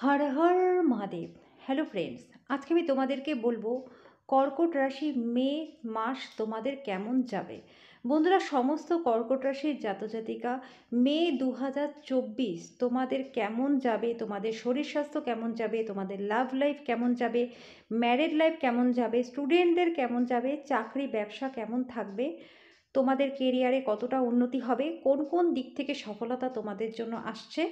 Har Har Mahadev. Hello friends, আজকে আমি তোমাদেরকে বলবো কর্কট রাশি মে মাস তোমাদের কেমন যাবে। বন্ধুরা, সমস্ত কর্কট রাশির জাতজাতিকা মে 2024 তোমাদের কেমন যাবে, তোমাদের শরীর স্বাস্থ্য কেমন যাবে, তোমাদের লাভ লাইফ কেমন যাবে, ম্যারেড লাইফ কেমন যাবে, স্টুডেন্টদের কেমন যাবে, চাকরি ব্যবসা কেমন থাকবে, তোমাদের কেরিয়ারে কতটা উন্নতি হবে, কোন কোন দিক থেকে সফলতা তোমাদের জন্য আসছে,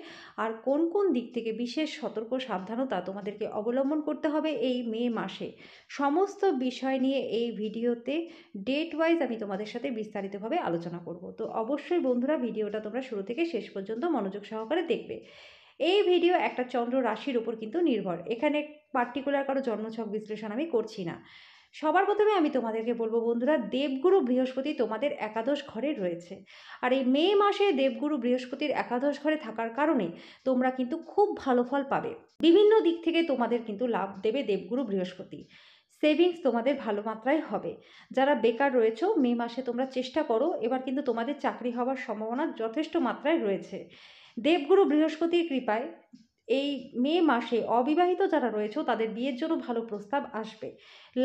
আর কোন কোন দিক থেকে বিশেষ সতর্ক সাবধানতা তোমাদেরকে অবলম্বন করতে হবে এই মে মাসে, সমস্ত বিষয় নিয়ে এই ভিডিওতে ডেট ওয়াইজ আমি তোমাদের সাথে বিস্তারিতভাবে আলোচনা করব। তো অবশ্যই বন্ধুরা, ভিডিওটা তোমরা শুরু থেকে শেষ পর্যন্ত মনোযোগ সহকারে দেখবে। এই ভিডিও একটা চন্দ্র রাশির উপর কিন্তু নির্ভর, এখানে পার্টিকুলার কারো জন্মছক বিশ্লেষণ আমি করছি না। সবার প্রথমে আমি তোমাদেরকে বলবো বন্ধুরা, দেবগুরু বৃহস্পতি তোমাদের একাদশ ঘরে রয়েছে। আর এই মে মাসে দেবগুরু বৃহস্পতির একাদশ ঘরে থাকার কারণে তোমরা কিন্তু খুব ভালো ফল পাবে। বিভিন্ন দিক থেকে তোমাদের কিন্তু লাভ দেবে দেবগুরু বৃহস্পতি। সেভিংস তোমাদের ভালো মাত্রায় হবে। যারা বেকার রয়েছে মে মাসে তোমরা চেষ্টা করো, এবার কিন্তু তোমাদের চাকরি হওয়ার সম্ভাবনা যথেষ্ট মাত্রায় রয়েছে দেবগুরু বৃহস্পতির কৃপায়। এই মে মাসে অবিবাহিত যারা রয়েছে তাদের বিয়ের জন্য ভালো প্রস্তাব আসবে।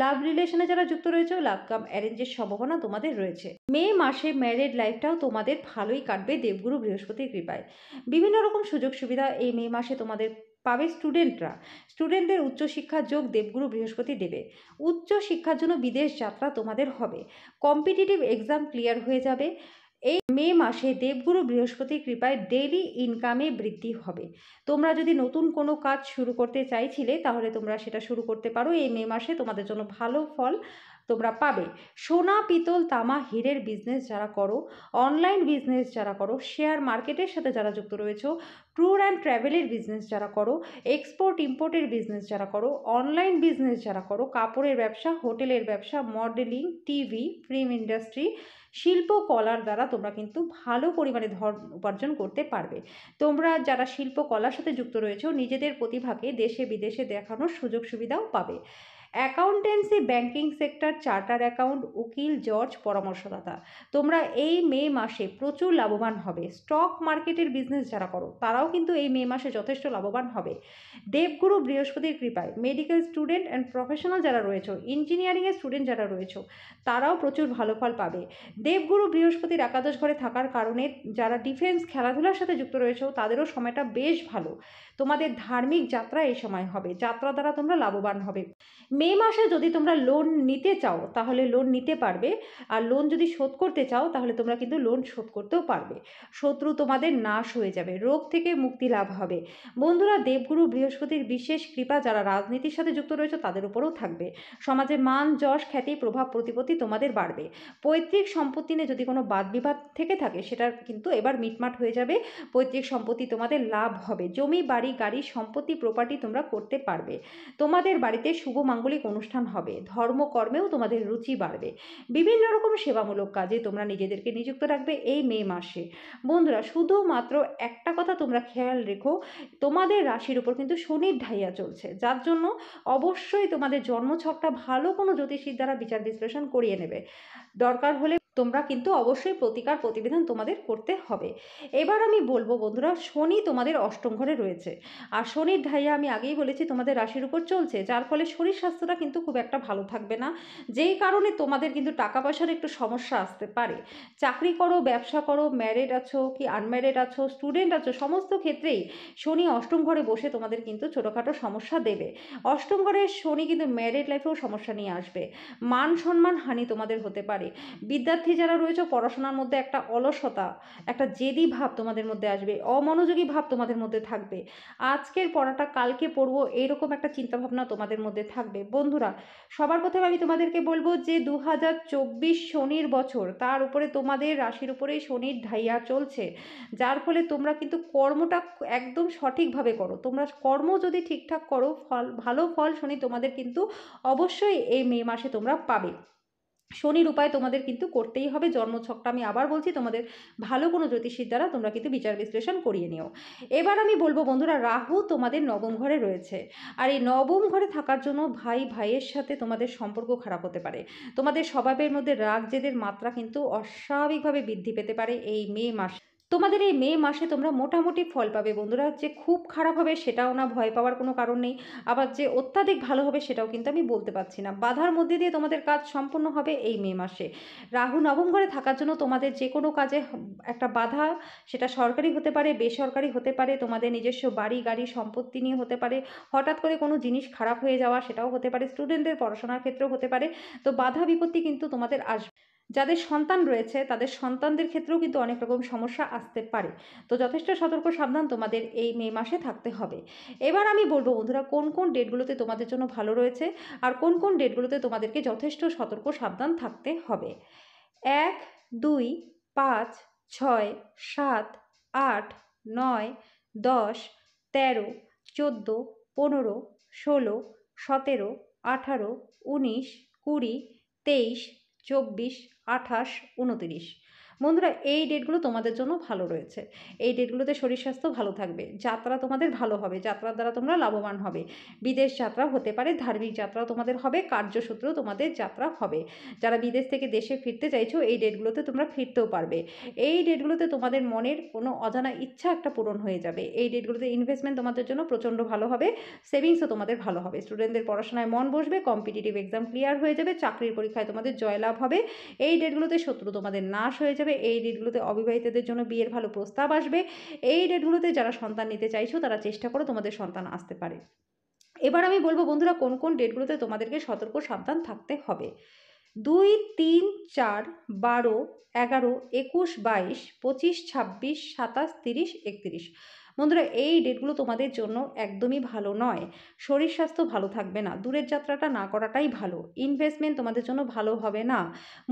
লাভ রিলেশনে যারা যুক্ত রয়েছে লাভ কাম অ্যারেঞ্জের সম্ভাবনা তোমাদের রয়েছে। মে মাসে ম্যারেড লাইফটাও তোমাদের ভালোই কাটবে দেবগুরু বৃহস্পতির কৃপায়। বিভিন্ন রকম সুযোগ সুবিধা এই মে মাসে তোমাদের পাবে স্টুডেন্টদের উচ্চশিক্ষার যোগ দেবগুরু বৃহস্পতি দেবে। উচ্চ শিক্ষার জন্য বিদেশ যাত্রা তোমাদের হবে। কম্পিটিটিভ এক্সাম ক্লিয়ার হয়ে যাবে। এই মে মাসে দেবগুরু বৃহস্পতির কৃপায় ডেইলি ইনকামে বৃদ্ধি হবে। তোমরা যদি নতুন কোনো কাজ শুরু করতে চাইছিলে তাহলে তোমরা সেটা শুরু করতে পারো। এই মে মাসে তোমাদের জন্য ভালো ফল তোমরা পাবে। সোনা পিতল তামা হীরের বিজনেস যারা করো, অনলাইন বিজনেস যারা করো, শেয়ার মার্কেটের সাথে যারা যুক্ত রয়েছে, ট্যুর অ্যান্ড ট্রাভেলের বিজনেস যারা করো, এক্সপোর্ট ইম্পোর্টের বিজনেস যারা করো, অনলাইন বিজনেস যারা করো, কাপড়ের ব্যবসা, হোটেলের ব্যবসা, মডেলিং, টিভি, ফিল্ম ইন্ডাস্ট্রি, শিল্পকলার দ্বারা তোমরা কিন্তু ভালো পরিমাণে ধন উপার্জন করতে পারবে। তোমরা যারা শিল্পকলার সাথে যুক্ত রয়েছে নিজেদের প্রতিভাকে দেশে বিদেশে দেখানোর সুযোগ সুবিধাও পাবে। Accountancy, banking sector, charter account, উকিল, জজ, পরামর্শদাতা, তোমরা এই মে মাসে প্রচুর লাভবান হবে। স্টক মার্কেটের বিজনেস যারা করো তারাও কিন্তু এই মে মাসে যথেষ্ট লাভবান হবে দেবগুরু বৃহস্পতির কৃপায়। মেডিকেল স্টুডেন্ট অ্যান্ড প্রফেশনাল যারা রয়েছে, ইঞ্জিনিয়ারিংয়ের স্টুডেন্ট যারা রয়েছে তারাও প্রচুর ভালো ফল পাবে। দেবগুরু বৃহস্পতির একাদশ ঘরে থাকার কারণে যারা ডিফেন্স খেলাধুলার সাথে যুক্ত রয়েছে তাদেরও সময়টা বেশ ভালো। তোমাদের ধার্মিক যাত্রা এই সময় হবে, যাত্রা দ্বারা তোমরা লাভবান হবে। মে মাসে যদি তোমরা লোন নিতে চাও তাহলে লোন নিতে পারবে, আর লোন যদি শোধ করতে চাও তাহলে তোমরা কিন্তু লোন শোধ করতেও পারবে। শত্রু তোমাদের নাশ হয়ে যাবে, রোগ থেকে মুক্তি লাভ হবে। বন্ধুরা, দেবগুরু বৃহস্পতির বিশেষ কৃপা যারা রাজনীতির সাথে যুক্ত রয়েছে তাদের উপরেও থাকবে। সমাজে মান যশ খ্যাতি প্রভাব প্রতিপত্তি তোমাদের বাড়বে। পৈতৃক সম্পত্তি নিয়ে যদি কোনো বাদ বিবাদ থেকে থাকে সেটা কিন্তু এবার মিটমাট হয়ে যাবে। পৈতৃক সম্পত্তি তোমাদের লাভ হবে। জমি বাড়ি গাড়ি সম্পত্তি প্রপার্টি তোমরা করতে পারবে। তোমাদের বাড়িতে শুভ মাঙ্গলিক অনুষ্ঠান হবে। ধর্মকর্মেও তোমাদের রুচি বাড়বে। বিভিন্ন রকম সেবামূলক কাজে তোমরা নিজেদেরকে নিযুক্ত রাখবে এই মে মাসে। বন্ধুরা, শুধুমাত্র একটা কথা তোমরা খেয়াল রেখো, তোমাদের রাশির উপর কিন্তু শনির ঢাইয়া চলছে, যার জন্য অবশ্যই তোমাদের জন্মছকটা ভালো কোনো জ্যোতিষীর দ্বারা বিচার বিশ্লেষণ করিয়ে নেবে। দরকার হলে তোমরা কিন্তু অবশ্যই প্রতিকার প্রতিবিধান তোমাদের করতে হবে। এবার আমি বলবো বন্ধুরা, শনি তোমাদের অষ্টম ঘরে রয়েছে, আর শনির ঢাইয়া আমি আগেই বলেছি তোমাদের রাশির উপর চলছে, যার ফলে শরীর স্বাস্থ্যটা কিন্তু খুব একটা ভালো থাকবে না, যেই কারণে তোমাদের কিন্তু টাকা পয়সার একটু সমস্যা আসতে পারে। চাকরি করো, ব্যবসা করো, ম্যারিড আছো কি আনম্যারিড আছো, স্টুডেন্ট আছো, সমস্ত ক্ষেত্রেই শনি অষ্টম ঘরে বসে তোমাদের কিন্তু ছোটোখাটো সমস্যা দেবে। অষ্টম ঘরে শনি কিন্তু ম্যারিড লাইফেও সমস্যা নিয়ে আসবে। মান সম্মান হানি তোমাদের হতে পারে। বিদ্যার্থী যারা রয়েছে পড়াশোনার মধ্যে একটা অলসতা, একটা জেদি ভাব তোমাদের মধ্যে আসবে, অমনোযোগী ভাব তোমাদের মধ্যে থাকবে। আজকের পড়াটা কালকে পড়বো এইরকম একটা চিন্তাভাবনা তোমাদের মধ্যে থাকবে। বন্ধুরা, সবার প্রথমে আমি তোমাদেরকে বলবো যে 2024 শনির বছর, তার উপরে তোমাদের রাশির উপরেই শনির ঢাইয়া চলছে, যার ফলে তোমরা কিন্তু কর্মটা একদম সঠিকভাবে করো। তোমরা কর্ম যদি ঠিকঠাক করো, ভালো ফল শনি তোমাদের কিন্তু অবশ্যই এই মে মাসে তোমরা পাবে। শনির উপায় তোমাদের কিন্তু করতেই হবে। জন্মছকটা আমি আবার বলছি, তোমাদের ভালো কোনো জ্যোতিষীর দ্বারা তোমরা কিন্তু বিচার বিশ্লেষণ করিয়ে নিও। এবার আমি বলবো বন্ধুরা, রাহু তোমাদের নবম ঘরে রয়েছে, আর এই নবম ঘরে থাকার জন্য ভাই ভাইয়ের সাথে তোমাদের সম্পর্ক খারাপ হতে পারে। তোমাদের স্বভাবের মধ্যে রাগ জেদের মাত্রা কিন্তু অস্বাভাবিকভাবে বৃদ্ধি পেতে পারে এই মে মাসে। তোমাদের এই মে মাসে তোমরা মোটামুটি ফল পাবে বন্ধুরা। যে খুব খারাপ হবে সেটাও না, ভয় পাওয়ার কোনো কারণ নেই। আবার যে অত্যাধিক ভালো হবে সেটাও কিন্তু আমি বলতে পারছি না। বাধার মধ্যে দিয়ে তোমাদের কাজ সম্পূর্ণ হবে এই মে মাসে। রাহু নবম ঘরে থাকার জন্য তোমাদের যে কোনো কাজে একটা বাধা, সেটা সরকারি হতে পারে, বেসরকারি হতে পারে, তোমাদের নিজস্ব বাড়ি গাড়ি সম্পত্তি নিয়ে হতে পারে, হঠাৎ করে কোনো জিনিস খারাপ হয়ে যাওয়া সেটাও হতে পারে, স্টুডেন্টদের পড়াশোনার ক্ষেত্রেও হতে পারে। তো বাধা বিপত্তি কিন্তু তোমাদের আসবে। যাদের সন্তান রয়েছে তাদের সন্তানদের ক্ষেত্রেও কিন্তু অনেক রকম সমস্যা আসতে পারে। তো যথেষ্ট সতর্ক সাবধান তোমাদের এই মে মাসে থাকতে হবে। এবার আমি বলবো বন্ধুরা, কোন কোন ডেটগুলোতে তোমাদের জন্য ভালো রয়েছে আর কোন কোন ডেটগুলোতে তোমাদেরকে যথেষ্ট সতর্ক সাবধান থাকতে হবে। 1, 2, 5, 6, 7, 8, 9, 10, 13, 14, 15, 16, 17, 18, 19, 20, 23, 24, 28, 29। বন্ধুরা, এই ডেটগুলো তোমাদের জন্য ভালো রয়েছে। এই ডেটগুলোতে শরীর স্বাস্থ্য ভালো থাকবে, যাত্রা তোমাদের ভালো হবে, যাত্রার দ্বারা তোমরা লাভবান হবে। বিদেশ যাত্রা হতে পারে, ধার্মিক যাত্রাও তোমাদের হবে, কার্যসূত্রেও তোমাদের যাত্রা হবে। যারা বিদেশ থেকে দেশে ফিরতে চাইছো এই ডেটগুলোতে তোমরা ফিরতেও পারবে। এই ডেটগুলোতে তোমাদের মনের কোনো অজানা ইচ্ছা একটা পূরণ হয়ে যাবে। এই ডেটগুলোতে ইনভেস্টমেন্ট তোমাদের জন্য প্রচণ্ড ভালো হবে, সেভিংসও তোমাদের ভালো হবে। স্টুডেন্টদের পড়াশোনায় মন বসবে, কম্পিটিটিভ এক্সাম ক্লিয়ার হয়ে যাবে, চাকরির পরীক্ষায় তোমাদের জয়লাভ হবে। এই ডেটগুলোতে শত্রু তোমাদের নাশ হয়ে যাবে। এই ডেটগুলোতে অবিবাহিতদের জন্য বিয়ের ভালো প্রস্তাব আসবে। এই ডেটগুলোতে যারা সন্তান নিতে চাইছো তারা চেষ্টা করো, তোমাদের সন্তান আসতে পারে। এবার আমি বলবো বন্ধুরা, কোন কোন ডেটগুলোতে তোমাদেরকে সতর্ক সাবধান থাকতে হবে। 2, 3, 4, 12, 11, 21, 22, 25, 26, 27, 30, 31। বন্ধুরা, এই ডেটগুলো তোমাদের জন্য একদমই ভালো নয়। শরীর স্বাস্থ্য ভালো থাকবে না, দূরের যাত্রাটা না করাটাই ভালো। ইনভেস্টমেন্ট তোমাদের জন্য ভালো হবে না।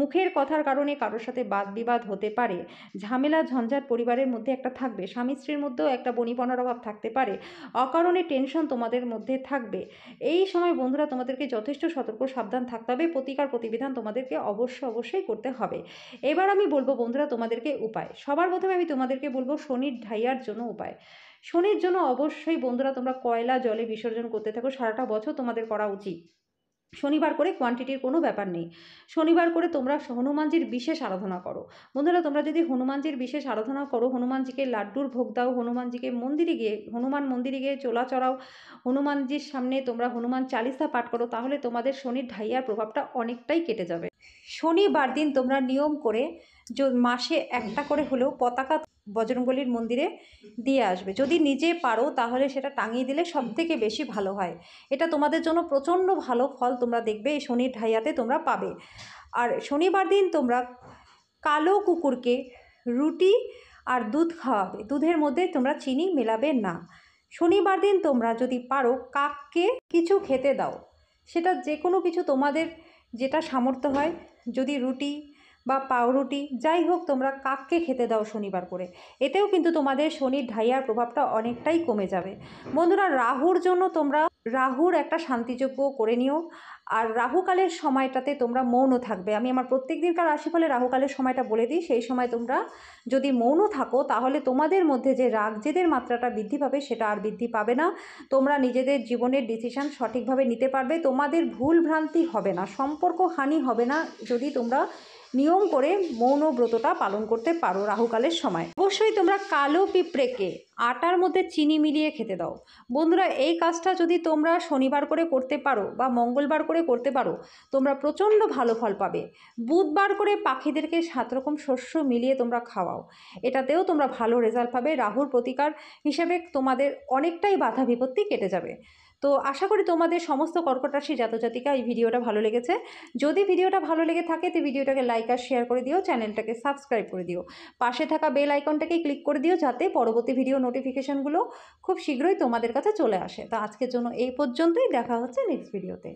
মুখের কথার কারণে কারোর সাথে বাদ বিবাদ হতে পারে। ঝামেলা ঝঞ্ঝাট পরিবারের মধ্যে একটা থাকবে, স্বামী স্ত্রীর মধ্যেও একটা বনিবনার অভাব থাকতে পারে। অকারণে টেনশন তোমাদের মধ্যে থাকবে। এই সময় বন্ধুরা তোমাদেরকে যথেষ্ট সতর্ক সাবধান থাকতে হবে। প্রতিকার প্রতিবিধান তোমাদেরকে অবশ্যই করতে হবে। এবার আমি বলবো বন্ধুরা তোমাদেরকে উপায়। সবার প্রথমে আমি তোমাদেরকে বলবো শনির ঢাইয়ার জন্য উপায়। শনির জন্য অবশ্যই বন্ধুরা তোমরা কয়লা জলে বিসর্জন করতে থাকো, সারাটা বছর তোমাদের করা উচিত। শনিবার করে কোয়ান্টিটির কোনো ব্যাপার নেই। শনিবার করে তোমরা হনুমানজির বিশেষ আরাধনা করো। বন্ধুরা, তোমরা যদি হনুমানজির বিশেষ আরাধনা করো, হনুমানজিকে লাড্ডুর ভোগ দাও, হনুমানজিকে মন্দিরে গিয়ে হনুমান মন্দিরে গিয়ে চোলা চড়াও, হনুমানজির সামনে তোমরা হনুমান চালিসা পাঠ করো, তাহলে তোমাদের শনির ঢাইয়ার প্রভাবটা অনেকটাই কেটে যাবে। শনিবার দিন তোমরা নিয়ম করে মাসে একটা করে হলেও পতাকা বজরংবলীর মন্দিরে দিয়ে আসবে। যদি নিজে পারো তাহলে সেটা টাঙিয়ে দিলে সবথেকে বেশি ভালো হয়। এটা তোমাদের জন্য প্রচণ্ড ভালো ফল তোমরা দেখবে এই শনির ঢাইয়াতে তোমরা পাবে। আর শনিবার দিন তোমরা কালো কুকুরকে রুটি আর দুধ খাওয়াবে, দুধের মধ্যে তোমরা চিনি মেলাবে না। শনিবার দিন তোমরা যদি পারো কাককে কিছু খেতে দাও, সেটা যে কোনো কিছু তোমাদের যেটা সামর্থ্য হয়, যদি রুটি বা পাউরুটি যাই হোক তোমরা কাককে খেতে দাও শনিবার করে। এতেও কিন্তু তোমাদের শনির ঢাইয়ার প্রভাবটা অনেকটাই কমে যাবে। বন্ধুরা, রাহুর জন্য তোমরা রাহুর একটা শান্তিযজ্ঞ করে নিও। আর রাহুকালের সময়টাতে তোমরা মৌন থাকবে। আমি আমার প্রত্যেক দিনকার রাশিফলে রাহুকালের সময়টা বলে দিই। সেই সময় তোমরা যদি মৌন থাকো তাহলে তোমাদের মধ্যে যে রাগ জেদের মাত্রাটা বৃদ্ধি পাবে সেটা আর বৃদ্ধি পাবে না। তোমরা নিজেদের জীবনের ডিসিশন সঠিকভাবে নিতে পারবে, তোমাদের ভুল ভ্রান্তি হবে না, সম্পর্ক হানি হবে না যদি তোমরা নিয়ম করে মৌন ব্রতটা পালন করতে পারো রাহুকালের সময়। অবশ্যই তোমরা কালো পিঁপড়েকে আটার মধ্যে চিনি মিলিয়ে খেতে দাও। বন্ধুরা, এই কাজটা যদি তোমরা শনিবার করে করতে পারো বা মঙ্গলবার করে করতে পারো, তোমরা প্রচণ্ড ভালো ফল পাবে। বুধবার করে পাখিদেরকে 7 রকম শস্য মিলিয়ে তোমরা খাওয়াও, এটাতেও তোমরা ভালো রেজাল্ট পাবে। রাহুর প্রতিকার হিসেবে তোমাদের অনেকটাই বাধা বিপত্তি কেটে যাবে। তো আশা করি তোমাদের সমস্ত কর্কট রাশি জাতজাতিকা এই ভিডিওটা ভালো লেগেছে। যদি ভিডিওটা ভালো লেগে থাকে তো ভিডিওটাকে লাইক আর শেয়ার করে দিও, চ্যানেলটাকে সাবস্ক্রাইব করে দিও, পাশে থাকা বেল আইকনটাকে ক্লিক করে দিও যাতে পরবর্তী ভিডিও নোটিফিকেশানগুলো খুব শীঘ্রই তোমাদের কাছে চলে আসে। তো আজকের জন্য এই পর্যন্তই, দেখা হচ্ছে নেক্সট ভিডিওতে।